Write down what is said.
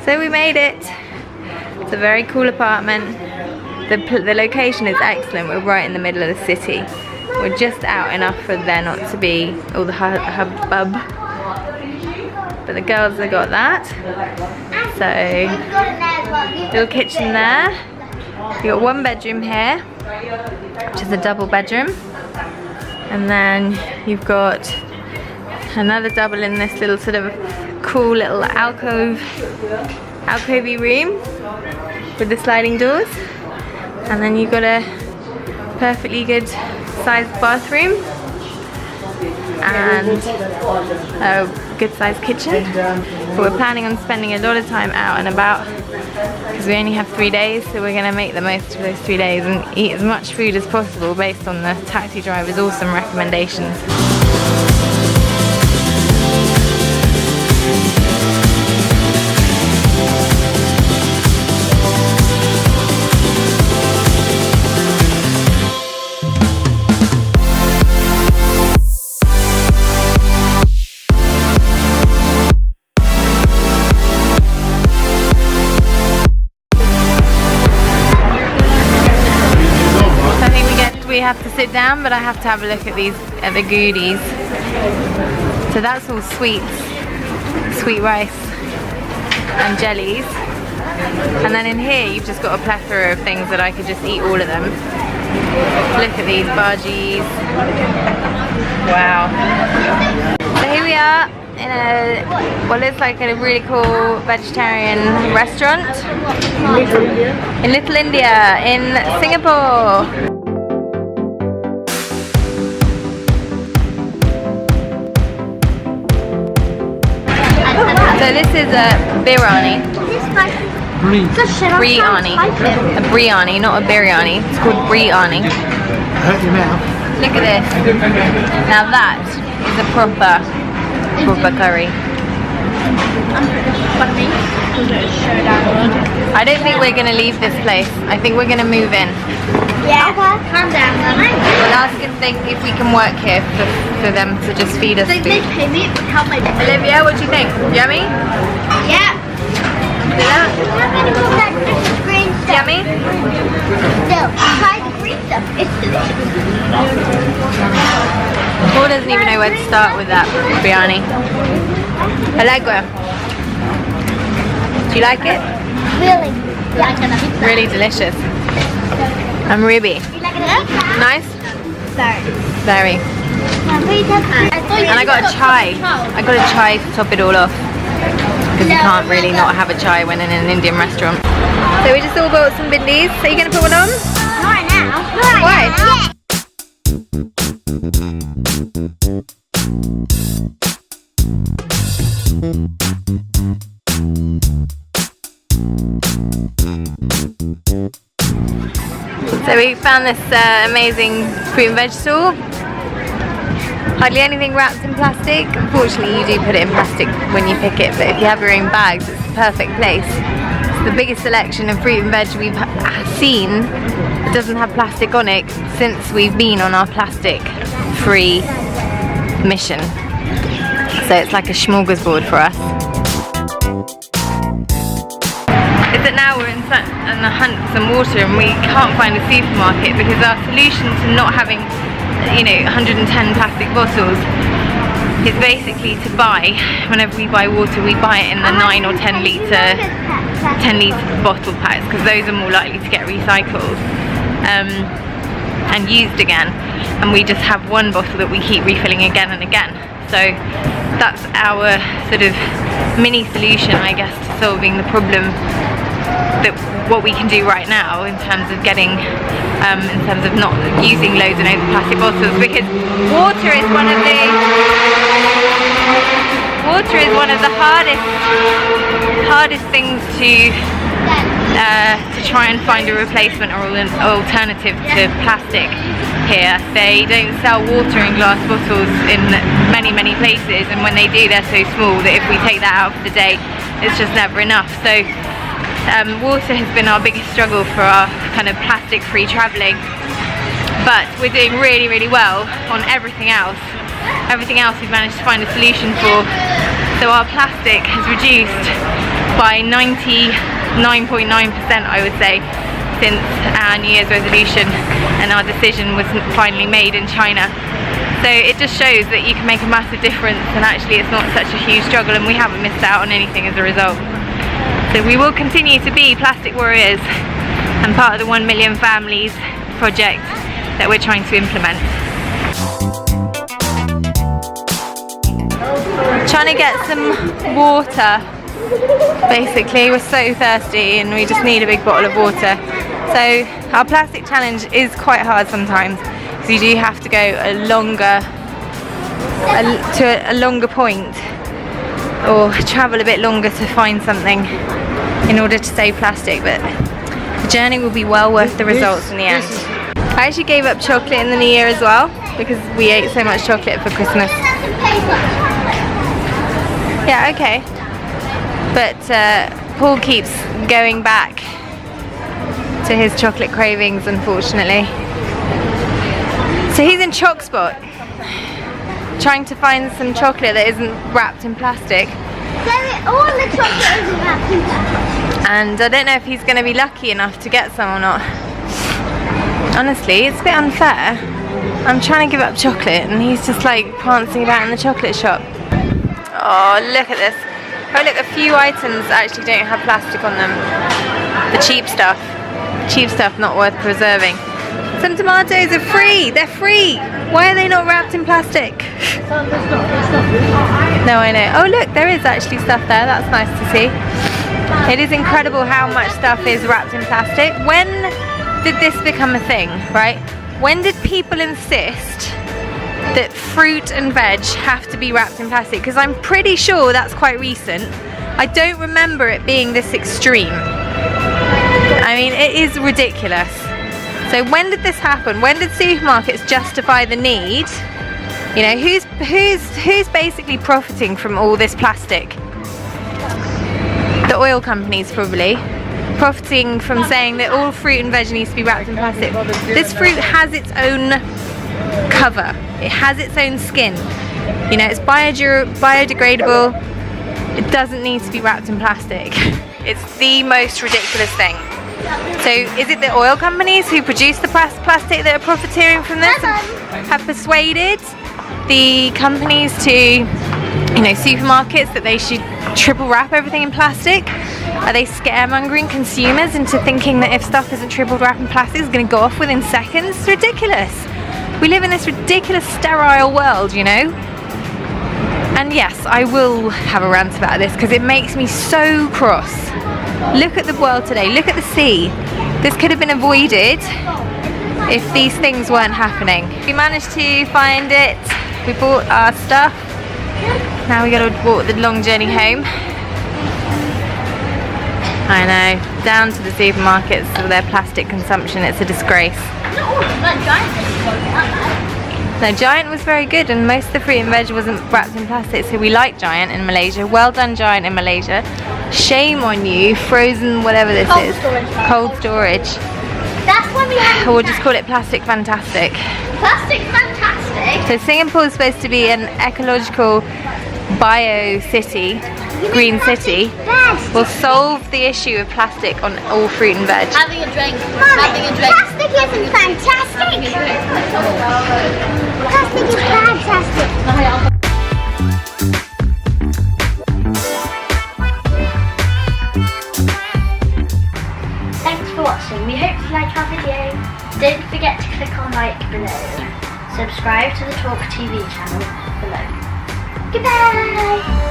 So we made it. It's a very cool apartment. The location is excellent. We're right in the middle of the city. We're just out enough for there not to be all the hubbub. But the girls have got that. So, little kitchen there. You got one bedroom here, which is a double bedroom. And then you've got another double in this little sort of cool little alcovey room with the sliding doors. And then you've got a perfectly good sized bathroom and a good sized kitchen. But we're planning on spending a lot of time out and about because we only have 3 days, so we're going to make the most of those 3 days and eat as much food as possible based on the taxi driver's awesome recommendations. We have to sit down, but I have to have a look at the goodies. So that's all sweets, sweet rice and jellies. And then in here you've just got a plethora of things that I could just eat all of them. Look at these bhajis. Wow. So here we are in what looks like a really cool vegetarian restaurant in Little India in Singapore. So this is a biryani. Biryani. A biryani, not a biryani. It's called biryani. Look at this. Now that is a proper curry. I don't think we're going to leave this place. I think we're going to move in. Yeah, calm down. We'll ask and think if we can work here for them to just feed us food. Olivia, what do you think? Yummy? Yeah. Yummy? No, try the green stuff. It's delicious. Paul doesn't even know where to start with that biryani. Allegra, do you like it? Really? Yeah, really delicious. I'm Ruby. You like it? Nice? Very. Very. And I got a chai. I got a chai to top it all off. Because you can't really not have a chai when in an Indian restaurant. So we just all bought some bindis. Are you going to put one on? Not right now. Why? Yeah. So we found this amazing fruit and veg stall. Hardly anything wrapped in plastic. Unfortunately, you do put it in plastic when you pick it, but if you have your own bags, it's the perfect place. It's the biggest selection of fruit and veg we've seen that doesn't have plastic on it since we've been on our plastic-free mission. So it's like a smorgasbord for us. Is that now we're in the hunt for some water and we can't find a supermarket because our solution to not having 110 plastic bottles is basically to buy, whenever we buy water, we buy it in the 9 or 10 litre bottle packs because those are more likely to get recycled and used again, and we just have one bottle that we keep refilling again and again. So that's our sort of mini solution, I guess, to solving the problem that what we can do right now in terms of getting in terms of not using loads and loads of plastic bottles, because water is one of the hardest things to try and find a replacement or an alternative to plastic here. They don't sell water in glass bottles in many places, and when they do, they're so small that if we take that out for the day, it's just never enough. So water has been our biggest struggle for our kind of plastic-free travelling, but we're doing really well on everything else. Everything else we've managed to find a solution for. So our plastic has reduced by 99.9%, I would say, since our New Year's resolution and our decision was finally made in China. So it just shows that you can make a massive difference, and actually it's not such a huge struggle, and we haven't missed out on anything as a result. So we will continue to be plastic warriors and part of the 1 Million Families project that we're trying to implement. Trying to get some water. Basically, we're so thirsty and we just need a big bottle of water. So our plastic challenge is quite hard sometimes, because you do have to go a longer point, or travel a bit longer to find something in order to save plastic, but the journey will be well worth the results in the end. I actually gave up chocolate in the new year as well, because we ate so much chocolate for Christmas. Yeah, okay. But Paul keeps going back to his chocolate cravings, unfortunately. So he's in Choc Spot, trying to find some chocolate that isn't wrapped in plastic. All the chocolate isn't wrapped in plastic. And I don't know if he's going to be lucky enough to get some or not. Honestly, it's a bit unfair. I'm trying to give up chocolate and he's just like prancing about in the chocolate shop. Oh, look at this. Oh look, a few items actually don't have plastic on them. The cheap stuff. Cheap stuff not worth preserving. Some tomatoes are free. They're free. Why are they not wrapped in plastic? No, I know. Oh look, there is actually stuff there. That's nice to see. It is incredible how much stuff is wrapped in plastic. When did this become a thing, right? When did people insist that fruit and veg have to be wrapped in plastic? Because I'm pretty sure that's quite recent. I don't remember it being this extreme. I mean, it is ridiculous. So when did this happen? When did supermarkets justify the need? You know, who's basically profiting from all this plastic? The oil companies probably. Profiting from saying that all fruit and veg needs to be wrapped in plastic. This fruit has its own cover. It has its own skin. You know, it's biodegradable. It doesn't need to be wrapped in plastic. It's the most ridiculous thing. So is it the oil companies who produce the plastic that are profiteering from this and have persuaded the companies to, you know, supermarkets that they should triple wrap everything in plastic? Are they scaremongering consumers into thinking that if stuff isn't triple wrapped in plastic, it's going to go off within seconds? It's ridiculous. We live in this ridiculous sterile world, you know? And yes, I will have a rant about this because it makes me so cross. Look at the world today, look at the sea. This could have been avoided if these things weren't happening. We managed to find it, we bought our stuff. Now we gotta walk the long journey home. I know, down to the supermarkets for their plastic consumption, it's a disgrace. No, Giant was very good, and most of the fruit and veg wasn't wrapped in plastic, so we like Giant in Malaysia. Well done, Giant in Malaysia. Shame on you, frozen whatever this is. Cold storage. That's when we have. Or we'll just call it Plastic Fantastic. Plastic Fantastic. So Singapore is supposed to be an ecological bio city, green city. Will solve the issue of plastic on all fruit and veg. Having a drink. Having a drink. Plastic isn't fantastic. Plastic is fantastic. Thanks for watching. We hope you like our video. Don't forget to click on like below. Subscribe to the TaawkTV channel below. Goodbye.